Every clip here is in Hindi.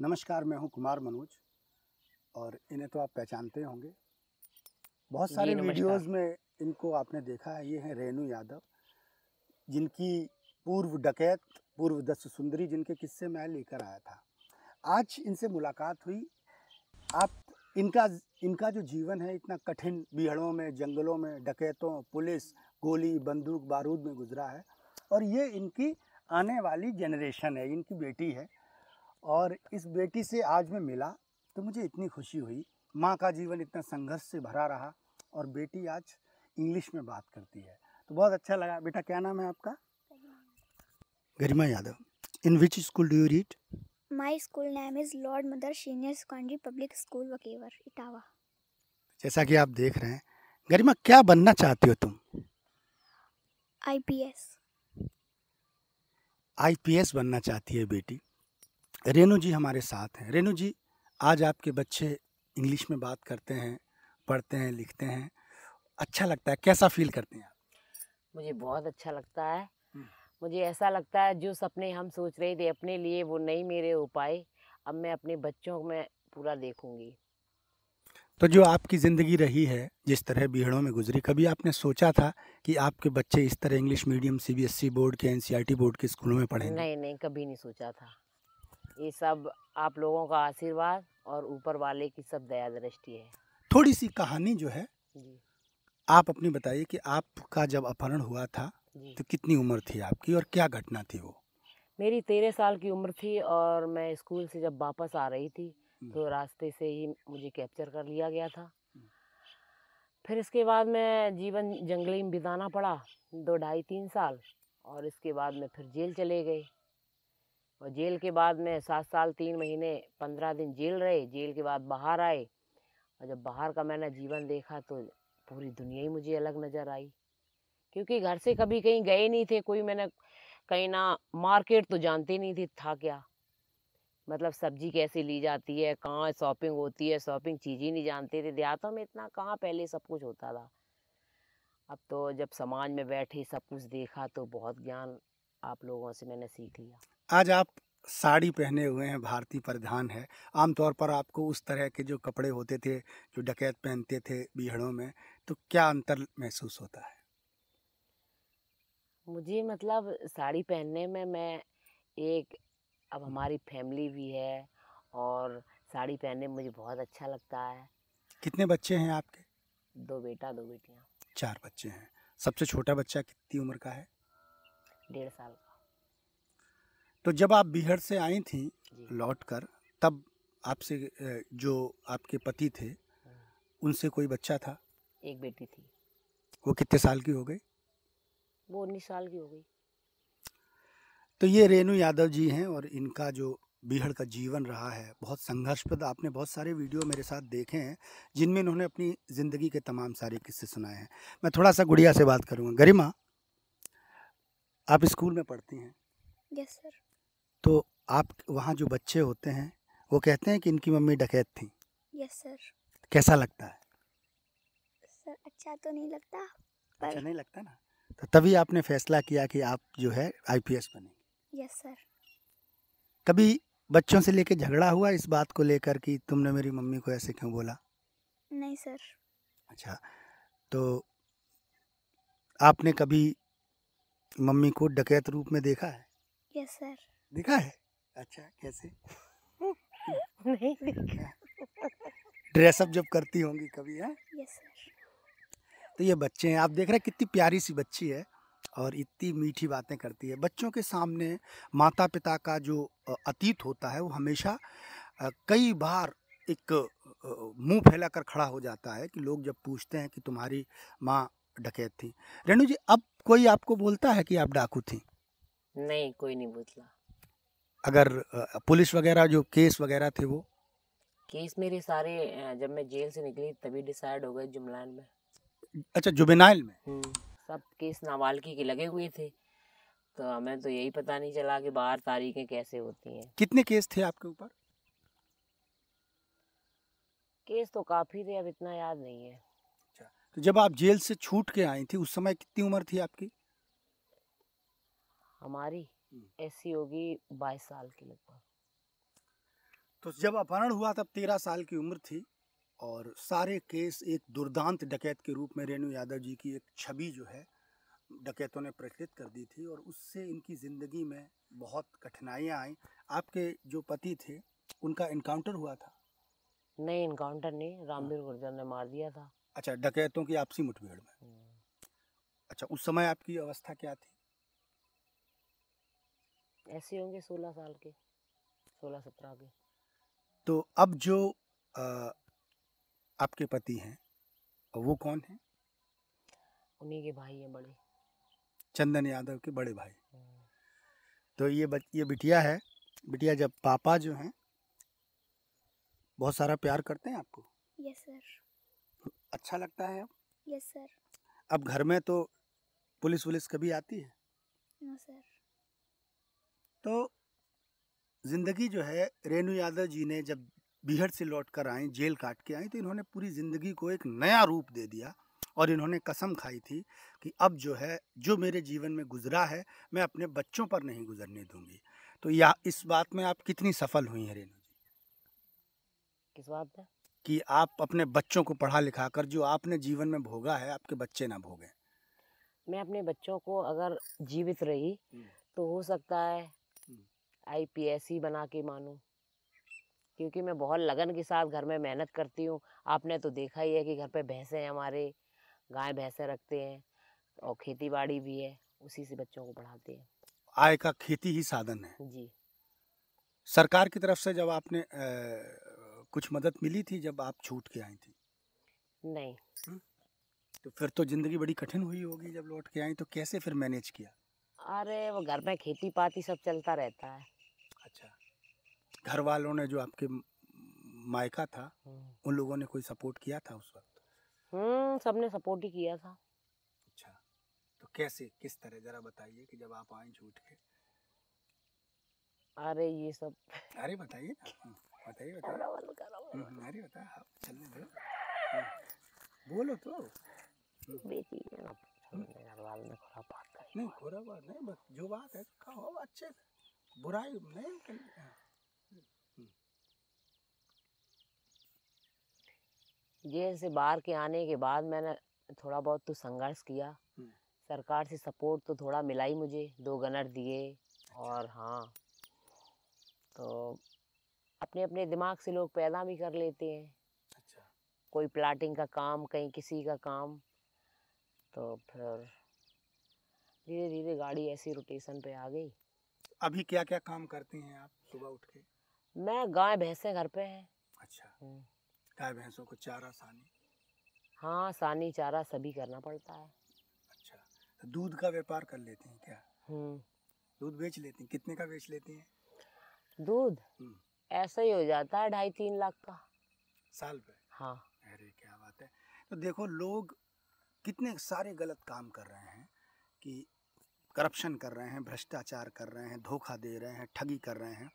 नमस्कार, मैं हूं कुमार मनोज और इन्हें तो आप पहचानते होंगे। बहुत सारे जी, वीडियोस नमस्कार। में इनको आपने देखा है। ये हैं रेणु यादव, जिनकी पूर्व डकैत, पूर्व दस्यु सुंदरी, जिनके किस्से मैं लेकर आया था। आज इनसे मुलाकात हुई। आप इनका इनका जो जीवन है इतना कठिन बीहड़ों में, जंगलों में, डकैतों, पुलिस, गोली, बंदूक, बारूद में गुजरा है और ये इनकी आने वाली जनरेशन है, इनकी बेटी है। और इस बेटी से आज मैं मिला तो मुझे इतनी खुशी हुई। माँ का जीवन इतना संघर्ष से भरा रहा और बेटी आज इंग्लिश में बात करती है, तो बहुत अच्छा लगा। बेटा, क्या नाम है आपका? Garima Yadav. In which school do you read? My school name is Lord Mother Senior Secondary Public School, Vakevar, Itawa. जैसा कि आप देख रहे हैं, गरिमा क्या बनना चाहती हो तुम? IPS. आईपीएस बनना चाहती है बेटी। रेणु जी हमारे साथ हैं। रेणु जी, आज आपके बच्चे इंग्लिश में बात करते हैं, पढ़ते हैं, लिखते हैं, अच्छा लगता है। कैसा फील करते हैं आप? मुझे बहुत अच्छा लगता है। मुझे ऐसा लगता है जो सपने हम सोच रहे थे अपने लिए वो नहीं मेरे हो पाए, अब मैं अपने बच्चों में पूरा देखूंगी। तो जो आपकी ज़िंदगी रही है, जिस तरह बीहड़ों में गुजरी, कभी आपने सोचा था कि आपके बच्चे इस तरह इंग्लिश मीडियम, सीबीएसई बोर्ड के, एनसीईआरटी बोर्ड के स्कूलों में पढ़ेंगे? नहीं नहीं, कभी नहीं सोचा था। ये सब आप लोगों का आशीर्वाद और ऊपर वाले की सब दया दृष्टि है। थोड़ी सी कहानी जो है जी आप अपनी बताइए कि आपका जब अपहरण हुआ था जी। तो कितनी उम्र थी आपकी और क्या घटना थी वो? मेरी 13 साल की उम्र थी और मैं स्कूल से जब वापस आ रही थी तो रास्ते से ही मुझे कैप्चर कर लिया गया था। फिर इसके बाद मैं जीवन जंगली में बिताना पड़ा 2 ढाई 3 साल, और इसके बाद मैं फिर जेल चले गए। और जेल के बाद मैं 7 साल 3 महीने 15 दिन जेल रहे। जेल के बाद बाहर आए और जब बाहर का मैंने जीवन देखा तो पूरी दुनिया ही मुझे अलग नज़र आई, क्योंकि घर से कभी कहीं गए नहीं थे। कोई मैंने कहीं ना मार्केट तो जानते नहीं थे था क्या, मतलब सब्जी कैसे ली जाती है, कहाँ शॉपिंग होती है, शॉपिंग चीज़ ही नहीं जानते थे। देहातों में इतना कहाँ पहले सब कुछ होता था। अब तो जब समाज में बैठे सब कुछ देखा तो बहुत ज्ञान आप लोगों से मैंने सीख लिया। आज आप साड़ी पहने हुए हैं, भारतीय परिधान है। आमतौर पर आपको उस तरह के जो कपड़े होते थे, जो डकैत पहनते थे बीहड़ों में, तो क्या अंतर महसूस होता है? मुझे मतलब साड़ी पहनने में मैं एक, अब हमारी फैमिली भी है और साड़ी पहनने में मुझे बहुत अच्छा लगता है। कितने बच्चे हैं आपके? 2 बेटा 2 बेटियाँ। 4 बच्चे हैं। सबसे छोटा बच्चा कितनी उम्र का है? 1.5 साल का। तो जब आप बीहड़ से आई थी जी। लौटकर, तब आपसे जो आपके पति थे, उनसे कोई बच्चा था? एक बेटी थी, वो कितने साल की हो गई? वो 19 साल की हो गई। तो ये रेणु यादव जी हैं और इनका जो बीहड़ का जीवन रहा है बहुत संघर्षप्रद। आपने बहुत सारे वीडियो मेरे साथ देखे हैं जिनमें इन्होंने अपनी ज़िंदगी के तमाम सारे किस्से सुनाए हैं। मैं थोड़ा सा गुड़िया से बात करूँगा। गरिमा, आप स्कूल में पढ़ती हैं, Yes, sir. तो आप वहाँ जो बच्चे होते हैं वो कहते हैं कि इनकी मम्मी डकैत थी। Yes, sir. कैसा लगता है? सर अच्छा तो नहीं लगता अच्छा पर नहीं लगता ना? तो तभी आपने फैसला किया कि आप जो है आईपीएस बनेंगे। Yes sir. कभी बच्चों से लेके झगड़ा हुआ इस बात को लेकर कि तुमने मेरी मम्मी को ऐसे क्यों बोला? नहीं सर। अच्छा, तो आपने कभी मम्मी को डकैत रूप में देखा है? Yes sir. देखा है? अच्छा, कैसे? नहीं देखा। ड्रेसअप जब करती होंगी कभी, है? Yes sir. तो ये बच्चे हैं, आप देख रहे हैं कितनी प्यारी सी बच्ची है और इतनी मीठी बातें करती है। बच्चों के सामने माता पिता का जो अतीत होता है वो हमेशा कई बार एक मुंह फैलाकर खड़ा हो जाता है कि लोग जब पूछते हैं कि तुम्हारी माँ डकैत थी। रेणु जी, अब कोई आपको बोलता है कि आप डाकू थी? नहीं, कोई नहीं बोला। अगर पुलिस वगैरह जो केस वगैरह थे वो? केस मेरे सारे जब मैं जेल से निकली तभी डिसाइड हो गए जुमलान में। अच्छा, जुवेनाइल में? सब केस नाबालिगी के लगे हुए थे, तो हमें तो यही पता नहीं चला कि बाहर तारीखें कैसे होती हैं। कितने केस थे आपके ऊपर? केस तो काफ़ी थे, अब इतना याद नहीं है। अच्छा, तो जब आप जेल से छूट के आई थी उस समय कितनी उम्र थी आपकी? हमारी ऐसी होगी 22 साल की लगभग। तो जब अपहरण हुआ तब 13 साल की उम्र थी और सारे केस एक दुर्दांत डकैत के रूप में रेणु यादव जी की एक छवि जो है डकैतों ने प्रचलित कर दी थी और उससे इनकी ज़िंदगी में बहुत कठिनाइयाँ आई। आपके जो पति थे उनका इनकाउंटर हुआ था? नहीं, इनकाउंटर नहीं, रामवीर गुर्जर ने मार दिया था। अच्छा, डकैतों की आपसी मुठभेड़ में। अच्छा, उस समय आपकी अवस्था क्या थी? ऐसे होंगे 16 साल के, 16-17 के। तो अब जो आपके पति हैं वो कौन है? उन्हीं के भाई हैं बड़े। चंदन यादव के बड़े भाई। तो ये बिटिया है। बिटिया, जब पापा जो हैं बहुत सारा प्यार करते हैं आपको? Yes sir. अच्छा लगता है अब? Yes sir. अब घर में तो पुलिस वुलिस कभी आती है? No sir. तो जिंदगी जो है, रेणु यादव जी ने जब बीहड़ से लौट कर आई, जेल काट के आई, तो इन्होंने पूरी जिंदगी को एक नया रूप दे दिया और इन्होंने कसम खाई थी कि अब जो है, जो मेरे जीवन में गुजरा है मैं अपने बच्चों पर नहीं गुजरने दूंगी। तो या इस बात में आप कितनी सफल हुई हैं रेणु जी? किस बात पे? कि आप अपने बच्चों को पढ़ा लिखा कर जो आपने जीवन में भोगा है आपके बच्चे ना भोगें। मैं अपने बच्चों को अगर जीवित रही तो हो सकता है IPS ही बना के मानूं, क्योंकि मैं बहुत लगन के साथ घर में मेहनत करती हूँ। आपने तो देखा ही है कि घर पे भैंसे हैं, हमारे गाय भैंसे रखते हैं और खेती बाड़ी भी है, उसी से बच्चों को पढ़ाते हैं। आय का खेती ही साधन है जी। सरकार की तरफ से। जब आपने कुछ मदद मिली थी जब आप छूट के आई थी? नहीं। तो फिर तो जिंदगी बड़ी कठिन हुई होगी जब लौट के आई, तो कैसे फिर मैनेज किया? अरे वो घर में खेती पाती सब चलता रहता है। अच्छा, घर वालों ने, जो आपके मायका था, उन लोगों ने कोई सपोर्ट किया था उस वक्त? सबने सपोर्ट ही किया था। अच्छा, तो कैसे, किस तरह, जरा बताइए कि जब आप आई छूट के। अरे ये सब अरे बताइए ना, बताइए। अरे बता, चलने दो, बोलो तो। बेचिए ना, घर वालों ने खराब बात करी। नहीं, बुरा बात नहीं, बस जो बात है कहो अच्छे से, बुराई नहीं जेल से बाहर के आने के बाद मैंने थोड़ा बहुत तो संघर्ष किया। सरकार से सपोर्ट तो थोड़ा मिला ही मुझे, 2 गनर दिए। और हाँ, तो अपने अपने दिमाग से लोग पैदा भी कर लेते हैं। अच्छा, कोई प्लाटिंग का काम, कहीं किसी का काम, तो फिर धीरे धीरे गाड़ी ऐसी रोटेशन पे आ गई। अभी क्या क्या काम करती हैं आप सुबह उठ के? मैं गाय भैंसे घर पे है। अच्छा, गाय भैंसों को चारा सानी? हाँ, सानी चारा सभी करना पड़ता है। अच्छा, तो दूध का व्यापार कर लेते हैं क्या? हम्म। दूध बेच लेती हैं? कितने का बेच लेती हैं? दूध ऐसा ही हो जाता है 2.5-3 लाख का साल पे। हाँ। अरे क्या बात है। तो देखो, लोग कितने सारे गलत काम कर रहे हैं कि करप्शन कर रहे हैं, भ्रष्टाचार कर रहे हैं, धोखा दे रहे हैं, ठगी कर रहे हैं।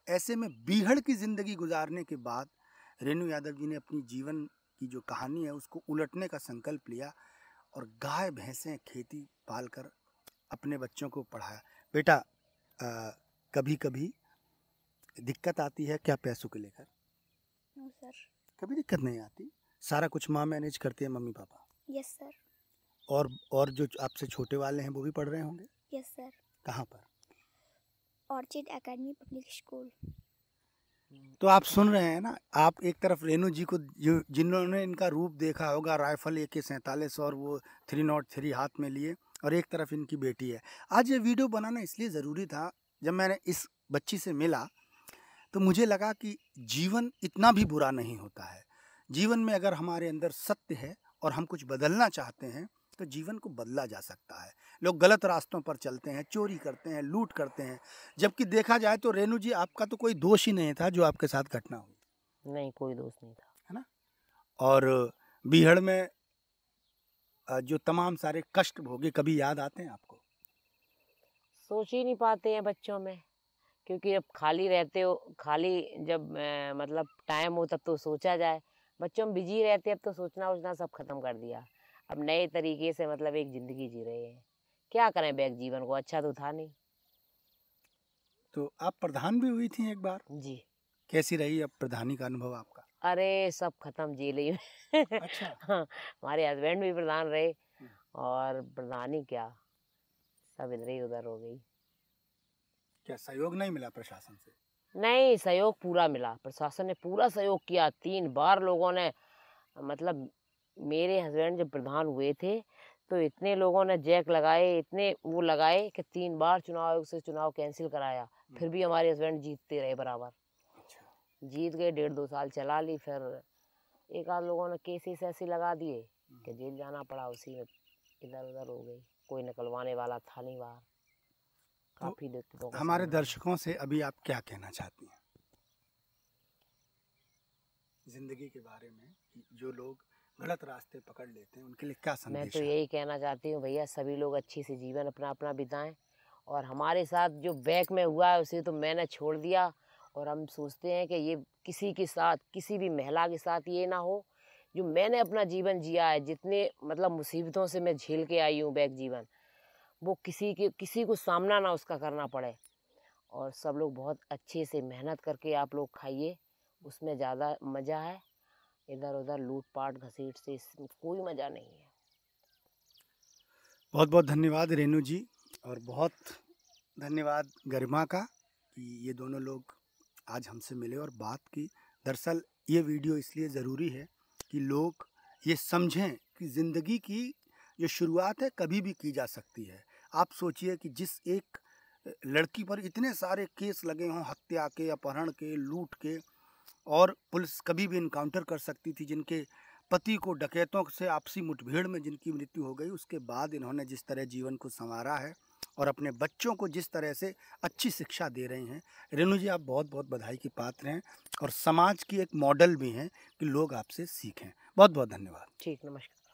ऐसे में बीहड़ की ज़िंदगी गुजारने के बाद रेणु यादव जी ने अपनी जीवन की जो कहानी है उसको उलटने का संकल्प लिया और गाय भैंसें खेती पालकर अपने बच्चों को पढ़ाया। बेटा, कभी कभी दिक्कत आती है क्या पैसों को लेकर? No sir. कभी दिक्कत नहीं आती? सारा कुछ माँ मैनेज करती है, मम्मी पापा? Yes sir. और जो आपसे छोटे वाले हैं वो भी पढ़ रहे होंगे? Yes sir. कहाँ पर? Orchid academy public school. तो आप सुन रहे हैं ना, आप एक तरफ रेणु जी को, जो जिन्होंने इनका रूप देखा होगा, राइफल AK-47 और वो 303 हाथ में लिए, और एक तरफ इनकी बेटी है। आज ये वीडियो बनाना इसलिए ज़रूरी था, जब मैंने इस बच्ची से मिला तो मुझे लगा कि जीवन इतना भी बुरा नहीं होता है। जीवन में अगर हमारे अंदर सत्य है और हम कुछ बदलना चाहते हैं तो जीवन को बदला जा सकता है। लोग गलत रास्तों पर चलते हैं, चोरी करते हैं, लूट करते हैं, जबकि देखा जाए तो रेणु जी आपका तो कोई दोष ही नहीं था जो आपके साथ घटना हुई। नहीं, कोई दोष नहीं था, है ना? और बीहड़ में जो तमाम सारे कष्ट भोगे कभी याद आते हैं आपको? सोच ही नहीं पाते हैं बच्चों में, क्योंकि अब खाली रहते हो, खाली जब मतलब टाइम हो तब तो सोचा जाए। बच्चों में बिजी रहते हैं, अब तो सोचना वोचना सब खत्म कर दिया। अब नए तरीके से मतलब एक ज़िंदगी जी रहे हैं। क्या करें, बैक जीवन को, अच्छा तो था नहीं। तो आप प्रधान भी हुई थी एक बार? जी। कैसी रही अब प्रधानी का अनुभव आपका? अरे सब खत्म जेल ही में। अच्छा। हाँ, हमारे हस्बैंड भी प्रधान रहे हम्म। और प्रधानी क्या, सब इधर ही उधर हो गई। क्या सहयोग नहीं मिला प्रशासन से? नहीं, सहयोग पूरा मिला, प्रशासन ने पूरा सहयोग किया। 3 बार लोगों ने, मतलब मेरे हस्बैंड जब प्रधान हुए थे तो इतने लोगों ने जैक लगाए, इतने वो लगाए कि 3 बार चुनाव आयोग से चुनाव कैंसिल कराया, फिर भी हमारे हस्बैंड जीतते रहे बराबर। अच्छा। जीत गए, 1.5-2 साल चला ली, फिर एक आध लोगों ने केसेस ऐसे लगा दिए कि जेल जाना पड़ा, उसी में इधर उधर हो गई। कोई निकलवाने वाला था नहीं बाहर, काफ़ी दिक्कतों का हमारे सामना दर्शकों से अभी आप क्या कहना चाहती हैं जिंदगी के बारे में, कि जो लोग गलत रास्ते पकड़ लेते हैं उनके लिए क्या किया। मैं संदेश तो है? यही कहना चाहती हूँ भैया, सभी लोग अच्छी से जीवन अपना अपना बिताएं, और हमारे साथ जो बैक में हुआ है उसे तो मैंने छोड़ दिया, और हम सोचते हैं कि ये किसी के साथ, किसी भी महिला के साथ ये ना हो। जो मैंने अपना जीवन जिया है, जितने मतलब मुसीबतों से मैं झेल के आई हूँ बैक जीवन, वो किसी को सामना ना उसका करना पड़े। और सब लोग बहुत अच्छे से मेहनत करके आप लोग खाइए, उसमें ज़्यादा मज़ा है। इधर उधर लूट पाट घसीट से इसमें कोई मज़ा नहीं है। बहुत बहुत धन्यवाद रेनू जी, और बहुत धन्यवाद गरिमा का कि ये दोनों लोग आज हमसे मिले और बात की। दरअसल ये वीडियो इसलिए ज़रूरी है कि लोग ये समझें कि ज़िंदगी की जो शुरुआत है कभी भी की जा सकती है। आप सोचिए कि जिस एक लड़की पर इतने सारे केस लगे हों, हत्या के, अपहरण के, लूट के, और पुलिस कभी भी इनकाउंटर कर सकती थी, जिनके पति को डकैतों से आपसी मुठभेड़ में जिनकी मृत्यु हो गई, उसके बाद इन्होंने जिस तरह जीवन को संवारा है और अपने बच्चों को जिस तरह से अच्छी शिक्षा दे रहे हैं, रेनू जी आप बहुत बहुत बधाई के पात्र हैं और समाज की एक मॉडल भी हैं कि लोग आपसे सीखें। बहुत बहुत धन्यवाद। ठीक, नमस्कार।